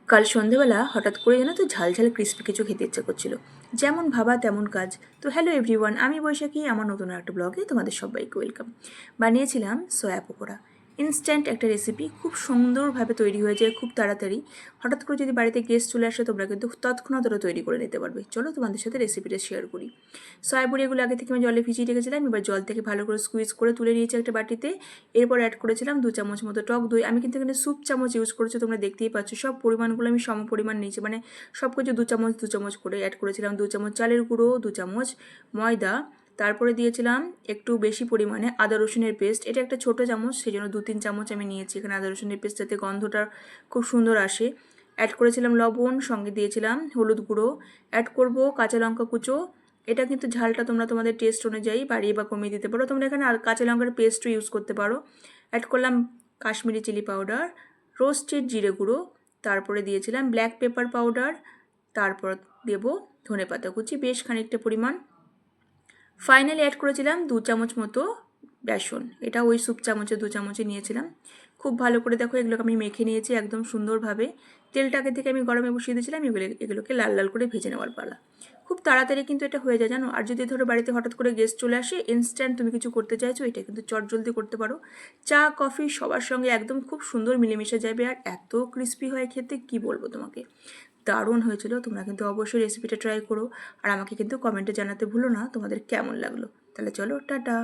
কাল সন্ধেবেলা হঠাৎ করে যেন তো ঝাল ঝাল ক্রিস্পি কিছু খেতে ইচ্ছে করছিল। যেমন ভাবা তেমন কাজ। তো হ্যালো এভরিওয়ান, আমি বৈশাখী, আমার নতুন একটা ব্লগে তোমাদের সবাইকে ওয়েলকাম। বানিয়েছিলাম সয়া পকোড়া। ইনস্ট্যান্ট একটা রেসিপি, খুব সুন্দরভাবে তৈরি হয়ে যায়, খুব তাড়াতাড়ি। হঠাৎ করে যদি বাড়িতে গেস্ট চলে আসে তোমরা কিন্তু তৎক্ষণাৎ ওরা তৈরি করে নিতে পারবে। চলো তোমাদের সাথে রেসিপিটা শেয়ার করি। সয়া বড়িগুলো আগে থেকে আমি জলে ভিজিয়ে রেখেছিলাম, এবার জল থেকে ভালো করে স্কুইজ করে তুলে নিয়েছি একটা বাটিতে। এরপর অ্যাড করেছিলাম 2 চামচ মতো টক দই। আমি কিন্তু এখানে স্যুপ চামচ ইউজ করেছি, তোমরা দেখতেই পাচ্ছ। সব পরিমাণগুলো আমি সম পরিমাণ নিয়েছি, মানে সব কিছু 2 চামচ 2 চামচ করে অ্যাড করেছিলাম। 2 চামচ চালের গুঁড়ো, 2 চামচ ময়দা, তারপরে দিয়েছিলাম একটু বেশি পরিমাণে আদা রসুনের পেস্ট। এটা একটা ছোটো চামচ, সেই জন্য 2-3 চামচ আমি নিয়েছি এখানে আদা রসুনের পেস্ট, যাতে গন্ধটা খুব সুন্দর আসে। অ্যাড করেছিলাম লবণ, সঙ্গে দিয়েছিলাম হলুদ গুঁড়ো। অ্যাড করব কাঁচা লঙ্কা কুচো। এটা কিন্তু ঝালটা তোমরা তোমাদের টেস্ট অনুযায়ী বাড়িয়ে বা কমিয়ে দিতে পারো। তোমরা এখানে আর কাঁচা লঙ্কার পেস্টও ইউজ করতে পারো। অ্যাড করলাম কাশ্মীরি চিলি পাউডার, রোস্টেড জিরে গুঁড়ো, তারপরে দিয়েছিলাম ব্ল্যাক পেপার পাউডার, তারপর দেব ধনেপাতা কুচি বেশ খানিকটা পরিমাণ। ফাইনালি অ্যাড করেছিলাম 2 চামচ মতো বেসন। এটা ওই স্যুপ চামচে 2 চামচে নিয়েছিলাম। খুব ভালো করে দেখো এগুলোকে আমি মেখে নিয়েছি একদম সুন্দরভাবে। তেলটাকে থেকে আমি গরমে বসিয়ে দিয়েছিলাম, এগুলোকে লাল লাল করে ভেজে নেওয়ার পালা। খুব তাড়াতাড়ি কিন্তু এটা হয়ে যায় জানো। আর যদি ধরো বাড়িতে হঠাৎ করে গেস্ট চলে আসে, ইনস্ট্যান্ট তুমি কিছু করতে চাইছো, এটা কিন্তু চটজলদি করতে পারো। চা কফি সবার সঙ্গে একদম খুব সুন্দর মিলেমিশে যাবে, আর এত ক্রিস্পি হয় খেতে কি বলবো তোমাকে। দারুণ হয়েছিল। তোমরা কিন্তু অবশ্যই রেসিপিটা ট্রাই করো, আর আমাকে কিন্তু কমেন্টে জানাতে ভুলো না তোমাদের কেমন লাগলো। তাহলে চলো টাটা।